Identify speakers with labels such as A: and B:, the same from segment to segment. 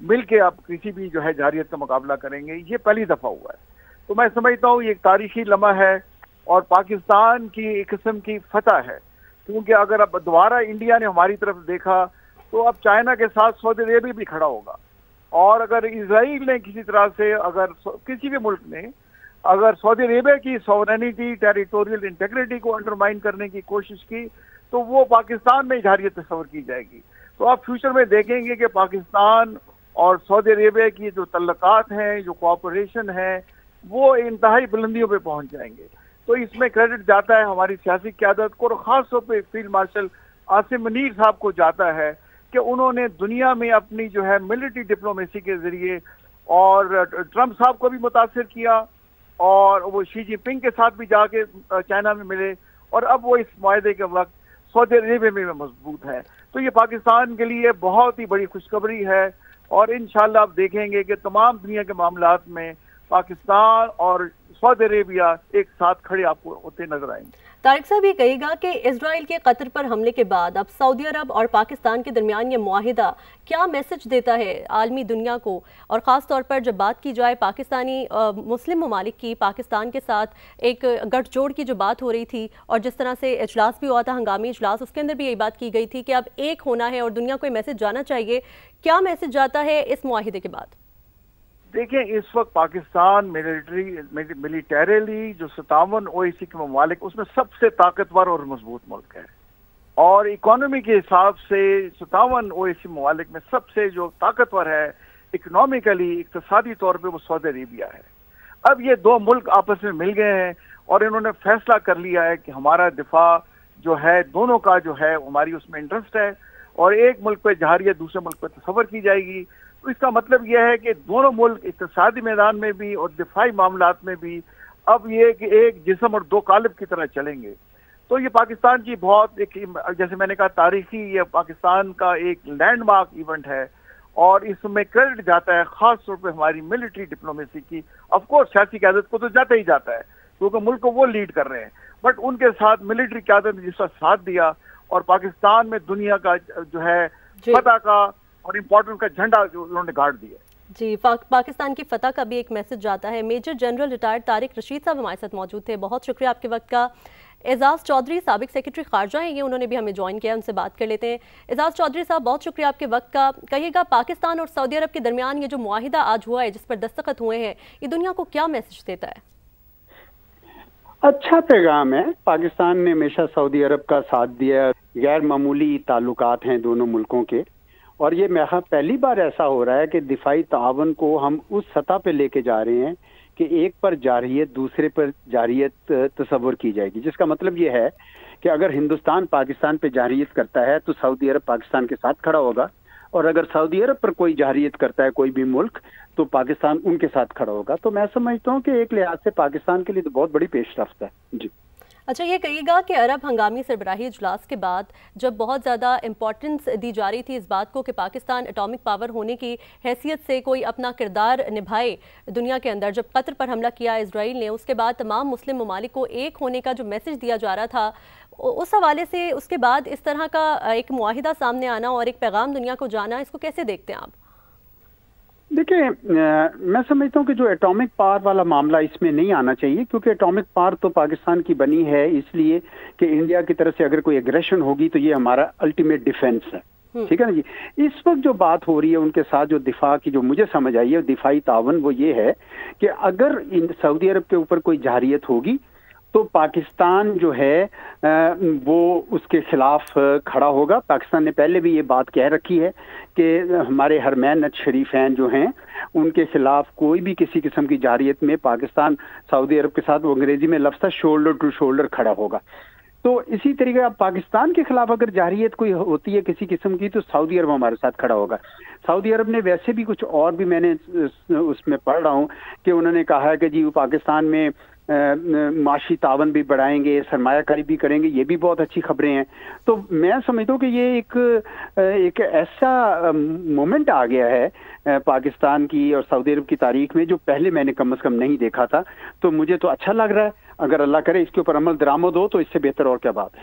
A: مل کے اب کسی بھی جو ہے جارحیت کا مقابلہ کریں گے. یہ پہلی دفعہ ہوا ہے. تو میں سمجھتا ہوں یہ ایک تاریخی لمحہ ہے اور پاکستان کی ایک قسم کی فتح ہے, کیونکہ اگر اب دوبارہ انڈیا نے ہماری طرف دیکھا تو اب چائنا کے ساتھ سعودی عربیہ بھی کھڑا ہوگا, اور اگر اسرائیل نے کسی طرح سے اگر کسی بھی ملک نے اگر سعودی عربیہ کی سوورینٹی ٹیریٹوریل انٹیگریٹی کو انڈرمائن کرنے کی کوشش کی تو وہ پاکستان میں جارحیت تصور کی جائے گی. تو آپ فیوچر میں دیکھیں گے کہ پاکستان اور سعودی عربیہ کی جو تعلقات ہیں, جو کوآپریشن ہے, وہ انتہائی بلندیوں پہ پہنچ جائیں گے. تو اس میں کریڈٹ جاتا ہے ہماری سیاسی قیادت کو, اور خاص طور پہ فیلڈ مارشل عاصم منیر صاحب کو جاتا ہے کہ انہوں نے دنیا میں اپنی جو ہے ملٹری ڈپلومیسی کے ذریعے اور ٹرمپ صاحب کو بھی متاثر کیا, اور وہ شی جن پنگ کے ساتھ بھی جا کے چائنا میں ملے, اور اب وہ اس معاہدے کے وقت سعودی عربیہ میں مضبوط ہے. تو یہ پاکستان کے لیے بہت ہی بڑی خوشخبری ہے, اور انشاءاللہ آپ دیکھیں گے کہ تمام دنیا کے معاملات میں پاکستان اور سعودی عربیہ ایک ساتھ کھڑے آپ کو ہوتے نظر آئیں گے.
B: طارق صاحب یہ کہے گا کہ اسرائیل کے قطر پر حملے کے بعد اب سعودی عرب اور پاکستان کے درمیان یہ معاہدہ کیا میسج دیتا ہے عالمی دنیا کو, اور خاص طور پر جب بات کی جائے پاکستانی مسلم ممالک کی, پاکستان کے ساتھ ایک گٹھ جوڑ کی جو بات ہو رہی تھی اور جس طرح سے اجلاس بھی ہوا تھا, ہنگامی اجلاس, اس کے اندر بھی یہی بات کی گئی تھی کہ اب ایک ہونا ہے اور دنیا کو یہ میسج جانا چاہیے. کیا میسج جاتا ہے اس معاہدے کے بعد؟
A: دیکھیں اس وقت پاکستان ملیٹریلی جو 57 OIC کے ممالک اس میں سب سے طاقتور اور مضبوط ملک ہے, اور اکانومی کے حساب سے 57 OIC ممالک میں سب سے جو طاقتور ہے اکنامیکلی اقتصادی طور پہ وہ سعودی عربیہ ہے. اب یہ دو ملک آپس میں مل گئے ہیں اور انہوں نے فیصلہ کر لیا ہے کہ ہمارا دفاع جو ہے دونوں کا جو ہے ہماری اس میں انٹرسٹ ہے, اور ایک ملک پہ جارحیت دوسرے ملک پہ تصور کی جائے گی. تو اس کا مطلب یہ ہے کہ دونوں ملک اقتصادی میدان میں بھی اور دفاعی معاملات میں بھی اب یہ کہ ایک جسم اور دو قالب کی طرح چلیں گے. تو یہ پاکستان کی بہت ایک جیسے میں نے کہا تاریخی یہ پاکستان کا ایک لینڈ مارک ایونٹ ہے, اور اس میں کریڈٹ جاتا ہے خاص طور پہ ہماری ملٹری ڈپلومیسی کی. آف کورس سیاسی قیادت کو تو جاتا ہی جاتا ہے کیونکہ ملک کو وہ لیڈ کر رہے ہیں, بٹ ان کے ساتھ ملٹری قیادت نے جس کا ساتھ دیا اور پاکستان میں دنیا کا جو ہے فتح کا اور امپورٹنٹ کا جھنڈا جو انہوں نے گاڑ دیا.
B: جی, پاکستان کی فتح کا بھی ایک میسج جاتا ہے. Major general retired Tariq Rashid صاحب ہمارے ساتھ موجود تھے, بہت شکریہ آپ کے وقت کا. اعزاز چودھری سابق سیکرٹری خارجہ ہیں, یہ انہوں نے بھی ہمیں جوائن کیا, ان سے بات کر لیتے ہیں. اعزاز چودھری صاحب بہت شکریہ آپ کے وقت کا. کہیے گا پاکستان اور سعودی عرب کے درمیان یہ جو معاہدہ آج ہوا ہے جس پر دستخط ہوئے ہیں, یہ دنیا کو کیا میسج دیتا ہے؟
C: اچھا پیغام ہے. پاکستان نے ہمیشہ سعودی عرب کا ساتھ دیا, غیر معمولی تعلقات ہیں دونوں ملکوں کے, اور یہ پہلی بار ایسا ہو رہا ہے کہ دفاعی تعاون کو ہم اس سطح پہ لے کے جا رہے ہیں کہ ایک پر جارحیت دوسرے پر جارحیت تصور کی جائے گی, جس کا مطلب یہ ہے کہ اگر ہندوستان پاکستان پہ جارحیت کرتا ہے تو سعودی عرب پاکستان کے ساتھ کھڑا ہوگا, اور اگر سعودی عرب پر کوئی جارحیت کرتا ہے کوئی بھی ملک تو پاکستان ان کے ساتھ کھڑا ہوگا. تو میں سمجھتا ہوں کہ ایک لحاظ سے پاکستان کے لیے تو بہت بڑی پیش رفت ہے. جی
B: اچھا, یہ کہیے گا کہ عرب ہنگامی سربراہی اجلاس کے بعد جب بہت زیادہ امپورٹنس دی جا رہی تھی اس بات کو کہ پاکستان اٹامک پاور ہونے کی حیثیت سے کوئی اپنا کردار نبھائے دنیا کے اندر, جب قطر پر حملہ کیا اسرائیل نے, اس کے بعد تمام مسلم ممالک کو ایک ہونے کا جو میسج دیا جا رہا تھا, اس حوالے سے اس کے بعد اس طرح کا ایک معاہدہ سامنے آنا اور ایک پیغام دنیا کو جانا, اس کو کیسے دیکھتے ہیں آپ؟
C: دیکھیں, میں سمجھتا ہوں کہ جو ایٹامک پاور والا معاملہ اس میں نہیں آنا چاہیے, کیونکہ ایٹامک پاور تو پاکستان کی بنی ہے اس لیے کہ انڈیا کی طرف سے اگر کوئی ایگریشن ہوگی تو یہ ہمارا الٹیمیٹ ڈیفینس ہے. ٹھیک ہے نا جی. اس وقت جو بات ہو رہی ہے ان کے ساتھ جو دفاع کی جو مجھے سمجھ آئی ہے دفاعی تعاون, وہ یہ ہے کہ اگر سعودی عرب کے اوپر کوئی جارحیت ہوگی تو پاکستان جو ہے وہ اس کے خلاف کھڑا ہوگا. پاکستان نے پہلے بھی یہ بات کہہ رکھی ہے کہ ہمارے حرمین شریفین جو ہیں ان کے خلاف کوئی بھی کسی قسم کی جارحیت میں پاکستان سعودی عرب کے ساتھ, وہ انگریزی میں لفظ ہے شولڈر ٹو شولڈر, کھڑا ہوگا. تو اسی طریقے پاکستان کے خلاف اگر جارحیت کوئی ہوتی ہے کسی قسم کی تو سعودی عرب ہمارے ساتھ کھڑا ہوگا. سعودی عرب نے ویسے بھی کچھ اور بھی میں نے اس میں پڑھ رہا ہوں کہ انہوں نے کہا ہے کہ جی پاکستان میں معاشی تعاون بھی بڑھائیں گے, سرمایہ کاری بھی کریں گے, یہ بھی بہت اچھی خبریں ہیں. تو میں سمجھتا ہوں کہ یہ ایک ایسا مومنٹ آ گیا ہے پاکستان کی اور سعودی عرب کی تاریخ میں جو پہلے میں نے کم از کم نہیں دیکھا تھا. تو مجھے تو اچھا لگ رہا ہے, اگر اللہ کرے اس کے اوپر عمل درآمد ہو تو اس سے بہتر اور کیا بات ہے.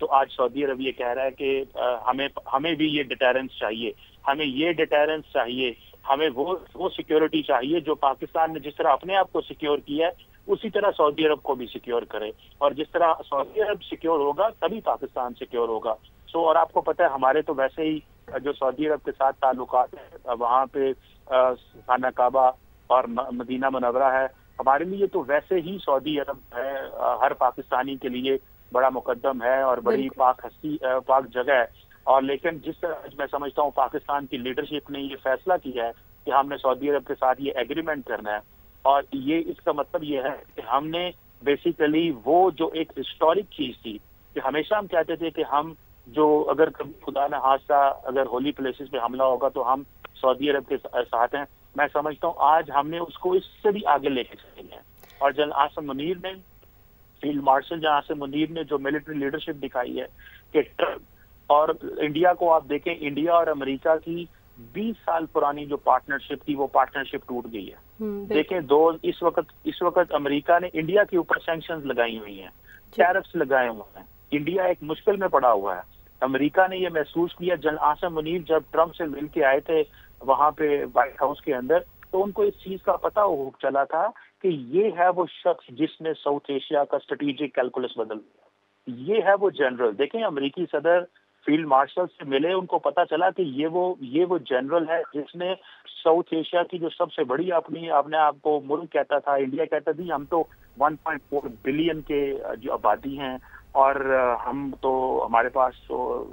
D: تو آج سعودی عرب یہ کہہ رہا ہے کہ ہمیں بھی یہ ڈیٹرنس چاہیے، ہمیں یہ ڈیٹرنس چاہیے، ہمیں وہ سیکیورٹی چاہیے جو پاکستان نے جس طرح اپنے آپ کو سیکیور کیا ہے اسی طرح سعودی عرب کو بھی سیکیور کرے، اور جس طرح سعودی عرب سیکیور ہوگا تبھی پاکستان سیکیور ہوگا۔ اور آپ کو پتہ ہے ہمارے تو ویسے ہی جو سعودی عرب کے ساتھ تعلقات ہیں، وہاں پہ خانہ کعبہ اور مدینہ منورہ ہے، ہمارے لیے تو ویسے ہی سعودی عرب ہے ہر پاکستانی کے لیے بڑا مقدم ہے اور بڑی پاک جگہ ہے۔ اور لیکن جس طرح میں سمجھتا ہوں پاکستان کی لیڈرشپ نے یہ فیصلہ کیا ہے کہ ہم نے سعودی عرب کے ساتھ یہ ایگریمنٹ کرنا ہے، اور یہ اس کا مطلب یہ ہے کہ ہم نے بیسیکلی وہ جو ایک ہسٹورک چیز تھی کہ ہمیشہ ہم کہتے تھے کہ ہم جو اگر کبھی خدا نہ خواستہ اگر ہولی پلیسز پہ حملہ ہوگا تو ہم سعودی عرب کے ساتھ ہیں، میں سمجھتا ہوں آج ہم نے اس کو اس سے بھی آگے لے کے چلے ہیں۔ اور جنرل عاصم منیر نے، field marshal general Asim Munir نے جو ملٹری لیڈرشپ دکھائی ہے کہ اور انڈیا کو آپ دیکھیں، انڈیا اور امریکہ کی 20 سال پرانی جو پارٹنرشپ تھی وہ پارٹنرشپ ٹوٹ گئی ہے۔ دیکھیں اس وقت امریکہ نے انڈیا کے اوپر سینکشنز لگائی ہوئی ہیں، ٹیرفس لگائے ہوئے ہیں، انڈیا ایک مشکل میں پڑا ہوا ہے۔ امریکہ نے یہ محسوس کیا، جنرل عاصم منیر جب ٹرمپ سے مل کے آئے تھے وہاں پہ وائٹ ہاؤس کے اندر، تو ان کو اس چیز کا پتہ چلا تھا کہ یہ ہے وہ شخص جس نے ساؤتھ ایشیا کا اسٹریٹجک کیلکولس بدل دیا، یہ ہے وہ جنرل۔ دیکھیں امریکی صدر فیلڈ مارشل سے ملے، ان کو پتا چلا کہ یہ وہ جنرل ہے جس نے ساؤتھ ایشیا کی جو سب سے بڑی اپنے آپ کو ملک کہتا تھا، انڈیا کہتا تھی ہم تو 1.4 بلین کے جو آبادی ہیں، اور ہم تو ہمارے پاس تو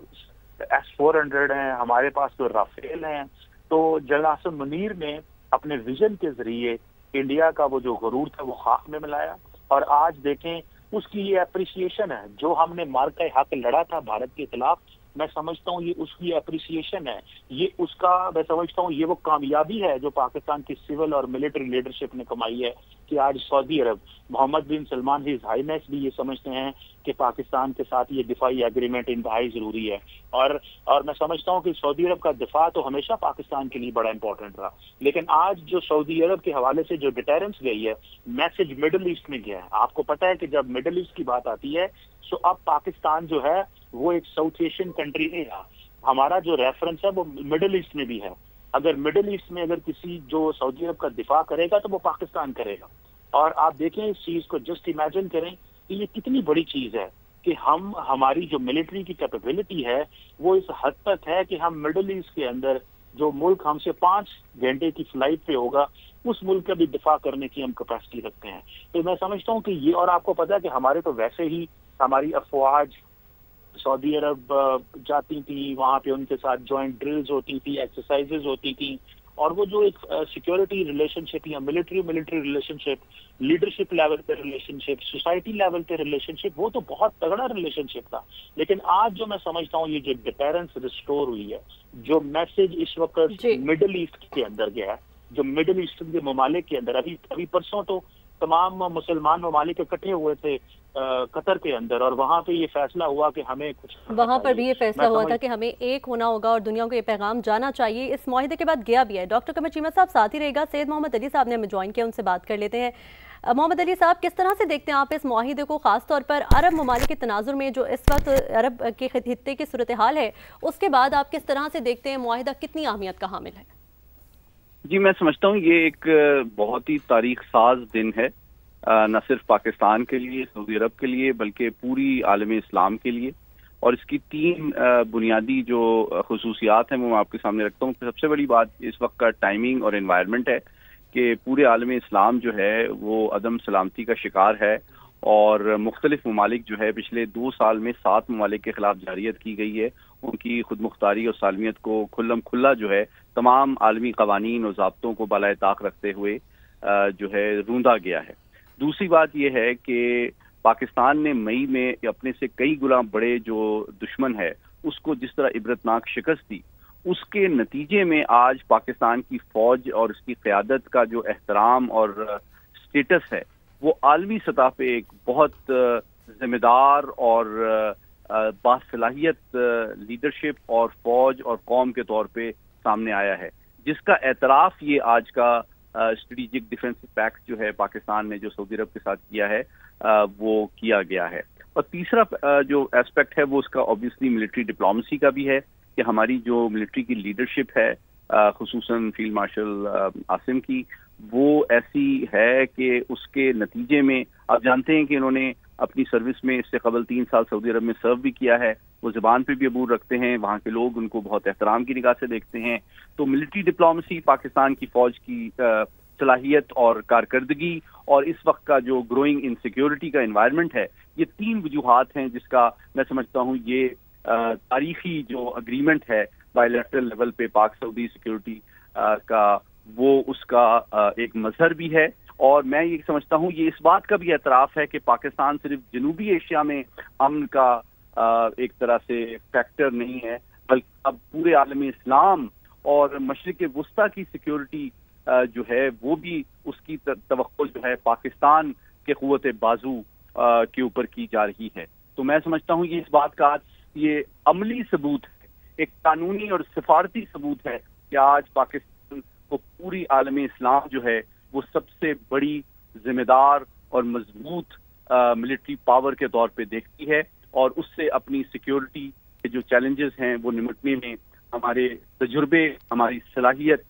D: S-400 ہیں، ہمارے پاس تو رافیل ہیں۔ تو جنرل عاصم منیر نے اپنے ویژن کے ذریعے انڈیا کا وہ جو غرور تھا وہ خاک میں ملایا، اور آج دیکھیں اس کی یہ اپریسیشن ہے جو ہم نے مارکہ حق لڑا تھا بھارت کے خلاف، میں سمجھتا ہوں یہ اس کی اپریسیشن ہے، یہ اس کا میں سمجھتا ہوں یہ وہ کامیابی ہے جو پاکستان کی سول اور ملٹری لیڈرشپ نے کمائی ہے کہ آج سعودی عرب، محمد بن سلمان ہز ہائنس بھی یہ سمجھتے ہیں کہ پاکستان کے ساتھ یہ دفاعی ایگریمنٹ انتہائی ضروری ہے، اور میں سمجھتا ہوں کہ سعودی عرب کا دفاع تو ہمیشہ پاکستان کے لیے بڑا امپورٹنٹ رہا، لیکن آج جو سعودی عرب کے حوالے سے جو ڈیٹرنس گئی ہے، میسج مڈل ایسٹ میں گیا ہے۔ آپ کو پتہ ہے کہ جب مڈل ایسٹ کی بات آتی ہے تو اب پاکستان جو ہے وہ ایک ساؤتھ ایشین کنٹری نہیں رہا، ہمارا جو ریفرنس ہے وہ مڈل ایسٹ میں بھی ہے۔ اگر مڈل ایسٹ میں اگر کسی جو سعودی عرب کا دفاع کرے گا تو وہ پاکستان کرے گا، اور آپ دیکھیں اس چیز کو جسٹ امیجن کریں کہ یہ کتنی بڑی چیز ہے کہ ہماری جو ملٹری کی کیپیبلٹی ہے وہ اس حد تک ہے کہ ہم مڈل ایسٹ کے اندر جو ملک ہم سے 5 گھنٹے کی فلائٹ پہ ہوگا اس ملک کا بھی دفاع کرنے کی ہم کیپیسٹی رکھتے ہیں۔ تو میں سمجھتا ہوں کہ یہ، اور آپ کو پتا ہے کہ ہمارے تو ویسے ہی ہماری افواج سعودی عرب جاتی تھی، وہاں پہ ان کے ساتھ جوائنٹ ڈرلز ہوتی تھی، ایکسرسائزز ہوتی تھی، اور وہ جو ایک سیکیورٹی ریلیشن شپ یا ملٹری ریلیشن شپ، لیڈرشپ لیول پہ ریلیشن شپ، سوسائٹی لیول پہ ریلیشن شپ، وہ تو بہت تگڑا ریلیشن شپ تھا۔ لیکن آج جو میں سمجھتا ہوں یہ جو ڈیٹرنس ریسٹور ہوئی ہے، جو میسج اس وقت مڈل ایسٹ کے اندر گیا ہے، جو مڈل ایسٹ کے ممالک کے اندر ابھی پرسوں تو تمام مسلمان ممالک اکٹھے ہوئے تھے قطر کے اندر، اور وہاں پہ یہ فیصلہ ہوا کہ ہمیں کچھ، وہاں پر بھی یہ فیصلہ ہوا تھا کہ ہمیں ایک ہونا ہوگا اور دنیا کو یہ پیغام جانا چاہیے۔ اس معاہدے کے بعد گیا بھی ہے۔ ڈاکٹر قمر چیمہ صاحب ساتھ ہی رہے گا، سید محمد علی صاحب نے ہمیں جوائن کیا، ان سے بات کر لیتے ہیں۔ محمد علی صاحب، کس طرح سے دیکھتے ہیں آپ اس معاہدے کو، خاص طور پر عرب ممالک کے تناظر میں جو اس وقت عرب کے خطے کی صورتحال ہے اس کے بعد آپ کس طرح سے دیکھتے ہیں معاہدہ کتنی اہمیت کا حامل ہے؟
E: جی میں سمجھتا ہوں یہ ایک بہت ہی تاریخ ساز دن ہے، نہ صرف پاکستان کے لیے، سعودی عرب کے لیے، بلکہ پوری عالم اسلام کے لیے، اور اس کی 3 بنیادی جو خصوصیات ہیں وہ میں آپ کے سامنے رکھتا ہوں۔ سب سے بڑی بات اس وقت کا ٹائمنگ اور انوائرمنٹ ہے کہ پورے عالم اسلام جو ہے وہ عدم سلامتی کا شکار ہے، اور مختلف ممالک جو ہے پچھلے 2 سال میں 7 ممالک کے خلاف جارحیت کی گئی ہے، ان کی خود مختاری اور سالمیت کو کھلم کھلا جو ہے تمام عالمی قوانین اور ضابطوں کو بالائے طاق رکھتے ہوئے جو ہے روندا گیا ہے۔ دوسری بات یہ ہے کہ پاکستان نے مئی میں اپنے سے کئی گنا بڑے جو دشمن ہے اس کو جس طرح عبرتناک شکست دی، اس کے نتیجے میں آج پاکستان کی فوج اور اس کی قیادت کا جو احترام اور سٹیٹس ہے وہ عالمی سطح پہ ایک بہت ذمہ دار اور باصلاحیت لیڈرشپ اور فوج اور قوم کے طور پہ سامنے آیا ہے، جس کا اعتراف یہ آج کا اسٹریٹجک ڈیفنس پیکٹ جو ہے پاکستان نے جو سعودی عرب کے ساتھ کیا ہے وہ کیا گیا ہے۔ اور تیسرا جو ایسپیکٹ ہے وہ اس کا آبویسلی ملٹری ڈپلومیسی کا بھی ہے کہ ہماری جو ملٹری کی لیڈرشپ ہے خصوصاً فیلڈ مارشل عاصم کی، وہ ایسی ہے کہ اس کے نتیجے میں آپ جانتے ہیں کہ انہوں نے اپنی سروس میں اس سے قبل 3 سال سعودی عرب میں سرو بھی کیا ہے، وہ زبان پہ بھی عبور رکھتے ہیں، وہاں کے لوگ ان کو بہت احترام کی نگاہ سے دیکھتے ہیں. تو ملٹری ڈپلومیسی، پاکستان کی فوج کی صلاحیت اور کارکردگی، اور اس وقت کا جو گروئنگ انسیکیورٹی کا انوائرمنٹ ہے، یہ 3 وجوہات ہیں جس کا میں سمجھتا ہوں یہ تاریخی جو اگریمنٹ ہے بائی لیٹرل لیول پہ پاک سعودی سیکیورٹی کا، وہ اس کا ایک مظہر بھی ہے. اور میں یہ سمجھتا ہوں یہ اس بات کا بھی اعتراف ہے کہ پاکستان صرف جنوبی ایشیا میں امن کا ایک طرح سے فیکٹر نہیں ہے، بلکہ اب پورے عالم اسلام اور مشرق وسطیٰ کی سیکیورٹی جو ہے وہ بھی اس کی توقع جو ہے پاکستان کے قوت بازو کے اوپر کی جا رہی ہے. تو میں سمجھتا ہوں یہ اس بات کا آج یہ عملی ثبوت ہے، ایک قانونی اور سفارتی ثبوت ہے کہ آج پاکستان کو پوری عالم اسلام جو ہے وہ سب سے بڑی ذمہ دار اور مضبوط ملٹری پاور کے طور پہ دیکھتی ہے، اور اس سے اپنی سیکیورٹی کے جو چیلنجز ہیں وہ نمٹنے میں ہمارے تجربے، ہماری صلاحیت،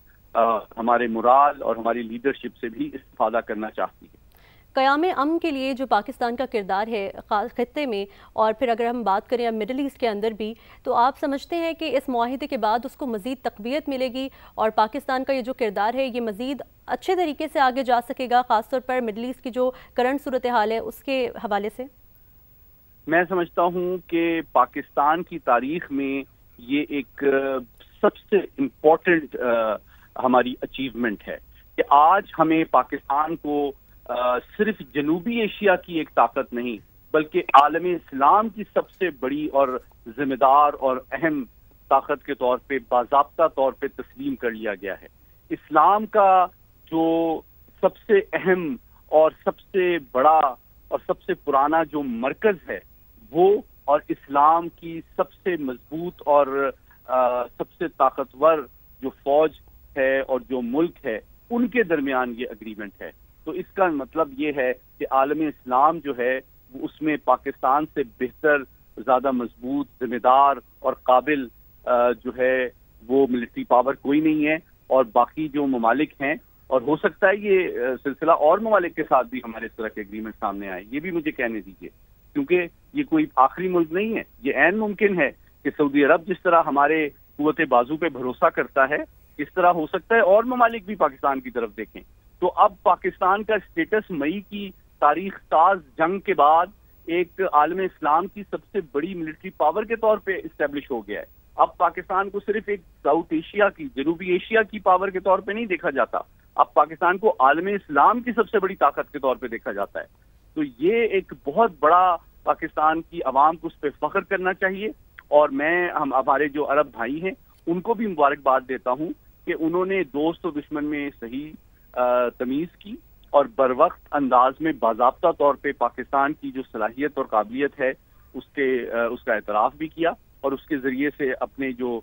E: ہمارے مرال اور ہماری لیڈرشپ سے بھی استفادہ کرنا چاہتی ہے.
B: قیام امن کے لیے جو پاکستان کا کردار ہے خطے میں، اور پھر اگر ہم بات کریں اب مڈل ایسٹ کے اندر بھی، تو آپ سمجھتے ہیں کہ اس معاہدے کے بعد اس کو مزید تقویت ملے گی اور پاکستان کا یہ جو کردار ہے یہ مزید اچھے طریقے سے آگے جا سکے گا، خاص طور پر مڈل ایسٹ کی جو کرنٹ صورتحال ہے اس کے حوالے سے؟
E: میں سمجھتا ہوں کہ پاکستان کی تاریخ میں یہ ایک سب سے امپورٹنٹ ہماری اچیومنٹ ہے کہ آج ہمیں پاکستان کو صرف جنوبی ایشیا کی ایک طاقت نہیں بلکہ عالم اسلام کی سب سے بڑی اور ذمہ دار اور اہم طاقت کے طور پہ باضابطہ طور پہ تسلیم کر لیا گیا ہے. اسلام کا جو سب سے اہم اور سب سے بڑا اور سب سے پرانا جو مرکز ہے وہ، اور اسلام کی سب سے مضبوط اور سب سے طاقتور جو فوج ہے اور جو ملک ہے، ان کے درمیان یہ اگریمنٹ ہے. تو اس کا مطلب یہ ہے کہ عالم اسلام جو ہے اس میں پاکستان سے بہتر، زیادہ مضبوط، ذمہ دار اور قابل جو ہے وہ ملٹری پاور کوئی نہیں ہے. اور باقی جو ممالک ہیں، اور ہو سکتا ہے یہ سلسلہ اور ممالک کے ساتھ بھی ہمارے اس طرح کے اگریمنٹ سامنے آئے، یہ بھی مجھے کہنے دیجیے، کیونکہ یہ کوئی آخری ملک نہیں ہے. یہ عین ممکن ہے کہ سعودی عرب جس طرح ہمارے قوت بازو پہ بھروسہ کرتا ہے، اس طرح ہو سکتا ہے اور ممالک بھی پاکستان کی طرف دیکھیں. تو اب پاکستان کا اسٹیٹس مئی کی تاریخ ساز جنگ کے بعد ایک عالم اسلام کی سب سے بڑی ملٹری پاور کے طور پہ اسٹیبلش ہو گیا ہے. اب پاکستان کو صرف ایک ساؤتھ ایشیا کی، جنوبی ایشیا کی پاور کے طور پہ نہیں دیکھا جاتا، اب پاکستان کو عالم اسلام کی سب سے بڑی طاقت کے طور پہ دیکھا جاتا ہے. تو یہ ایک بہت بڑا پاکستان کی عوام کو اس پہ فخر کرنا چاہیے. اور میں ہمارے جو عرب بھائی ہیں ان کو بھی مبارکباد دیتا ہوں کہ انہوں نے دوست و دشمن میں صحیح تمیز کی اور بروقت انداز میں باضابطہ طور پہ پاکستان کی جو صلاحیت اور قابلیت ہے اس کا اعتراف بھی کیا، اور اس کے ذریعے سے اپنے جو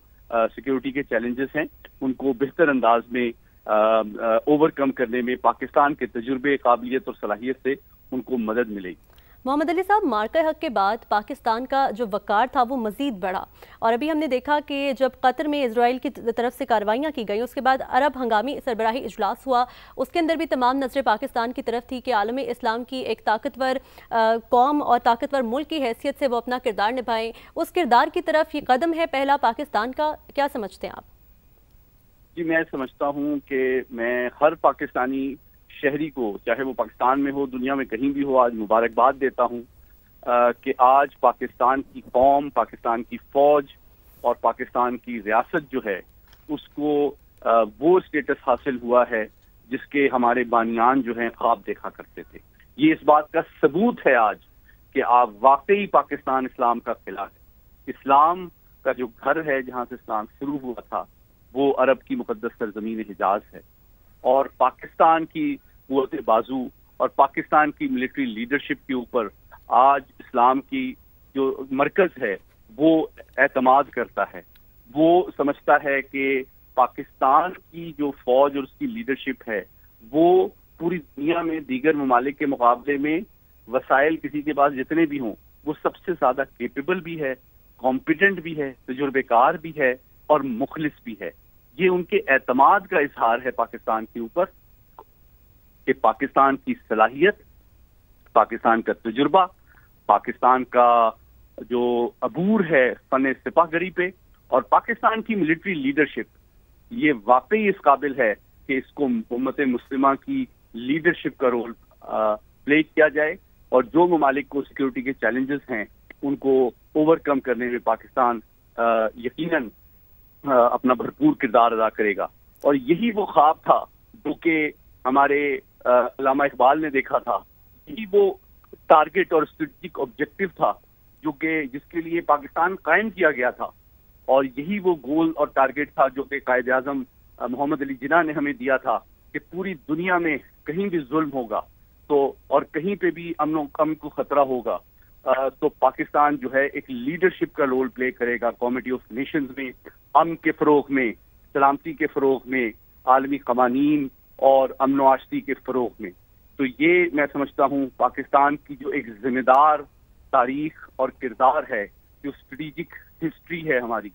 E: سیکیورٹی کے چیلنجز ہیں ان کو بہتر انداز میں اوور کم کرنے میں پاکستان کے تجربے، قابلیت اور صلاحیت سے ان کو مدد ملے گی.
B: محمد علی صاحب، مارکہ حق کے بعد پاکستان کا جو وقار تھا وہ مزید بڑھا، اور ابھی ہم نے دیکھا کہ جب قطر میں اسرائیل کی طرف سے کارروائیاں کی گئیں، اس کے بعد عرب ہنگامی سربراہی اجلاس ہوا، اس کے اندر بھی تمام نظریں پاکستان کی طرف تھی کہ عالم اسلام کی ایک طاقتور قوم اور طاقتور ملک کی حیثیت سے وہ اپنا کردار نبھائیں. اس کردار کی طرف یہ قدم ہے پہلا پاکستان کا، کیا سمجھتے ہیں آپ؟
E: جی، میں سمجھتا ہوں کہ میں ہر پاکستانی شہری کو، چاہے وہ پاکستان میں ہو، دنیا میں کہیں بھی ہو، آج مبارکباد دیتا ہوں کہ آج پاکستان کی قوم، پاکستان کی فوج اور پاکستان کی ریاست جو ہے اس کو وہ اسٹیٹس حاصل ہوا ہے جس کے ہمارے بانیان جو ہیں خواب دیکھا کرتے تھے. یہ اس بات کا ثبوت ہے آج کہ آپ واقعی پاکستان اسلام کا قلعہ ہے. اسلام کا جو گھر ہے جہاں سے اسلام شروع ہوا تھا وہ عرب کی مقدس سرزمین حجاز ہے، اور پاکستان کی قوت بازو اور پاکستان کی ملٹری لیڈرشپ کے اوپر آج اسلام کی جو مرکز ہے وہ اعتماد کرتا ہے. وہ سمجھتا ہے کہ پاکستان کی جو فوج اور اس کی لیڈرشپ ہے وہ پوری دنیا میں دیگر ممالک کے مقابلے میں وسائل کسی کے پاس جتنے بھی ہوں وہ سب سے زیادہ کیپیبل بھی ہے، کمپیٹنٹ بھی ہے، تجربے کار بھی ہے اور مخلص بھی ہے. یہ ان کے اعتماد کا اظہار ہے پاکستان کے اوپر کہ پاکستان کی صلاحیت، پاکستان کا تجربہ، پاکستان کا جو عبور ہے فن سپاہ گری پہ، اور پاکستان کی ملٹری لیڈرشپ یہ واقعی اس قابل ہے کہ اس کو امت مسلمہ کی لیڈرشپ کا رول پلے کیا جائے، اور جو ممالک کو سیکیورٹی کے چیلنجز ہیں ان کو اوور کم کرنے میں پاکستان یقیناً اپنا بھرپور کردار ادا کرے گا. اور یہی وہ خواب تھا جو کہ ہمارے علامہ اقبال نے دیکھا تھا، یہی وہ ٹارگٹ اور اسٹریٹجک آبجیکٹو تھا جو کہ جس کے لیے پاکستان قائم کیا گیا تھا، اور یہی وہ گول اور ٹارگٹ تھا جو کہ قائد اعظم محمد علی جناح نے ہمیں دیا تھا کہ پوری دنیا میں کہیں بھی ظلم ہوگا تو اور کہیں پہ بھی امن و امن کو خطرہ ہوگا تو پاکستان جو ہے ایک لیڈرشپ کا رول پلے کرے گا کمیٹی آف نیشنز میں، امن کے فروغ میں، سلامتی کے فروغ میں، عالمی قوانین اور امن و آشتی کے فروغ میں. تو یہ میں سمجھتا ہوں پاکستان کی جو ایک ذمہ دار تاریخ اور کردار ہے، جو اسٹریٹجک ہسٹری ہے ہماری،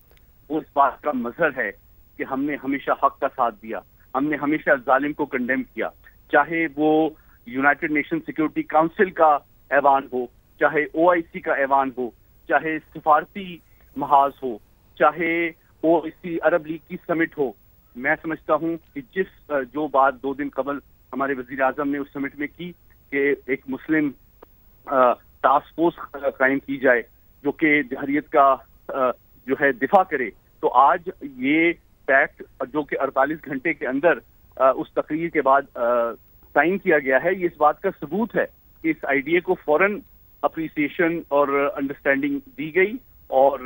E: وہ اس بات کا مظہر ہے کہ ہم نے ہمیشہ حق کا ساتھ دیا، ہم نے ہمیشہ ظالم کو کنڈیم کیا، چاہے وہ یونائٹڈ نیشن سیکورٹی کاؤنسل کا ایوان ہو، چاہے OIC کا ایوان ہو، چاہے سفارتی محاذ ہو، چاہے OIC عرب لیگ کی سمٹ ہو. میں سمجھتا ہوں کہ جو بات 2 دن قبل ہمارے وزیر اعظم نے اس سمٹ میں کی کہ ایک مسلم ٹاسک فورس قائم کی جائے جو کہ جمہوریت کا جو ہے دفاع کرے، تو آج یہ پیکٹ جو کہ 48 گھنٹے کے اندر اس تقریر کے بعد سائن کیا گیا ہے، یہ اس بات کا ثبوت ہے کہ اس آئیڈیا کو فوراً اپریسیشن اور انڈرسٹینڈنگ دی گئی، اور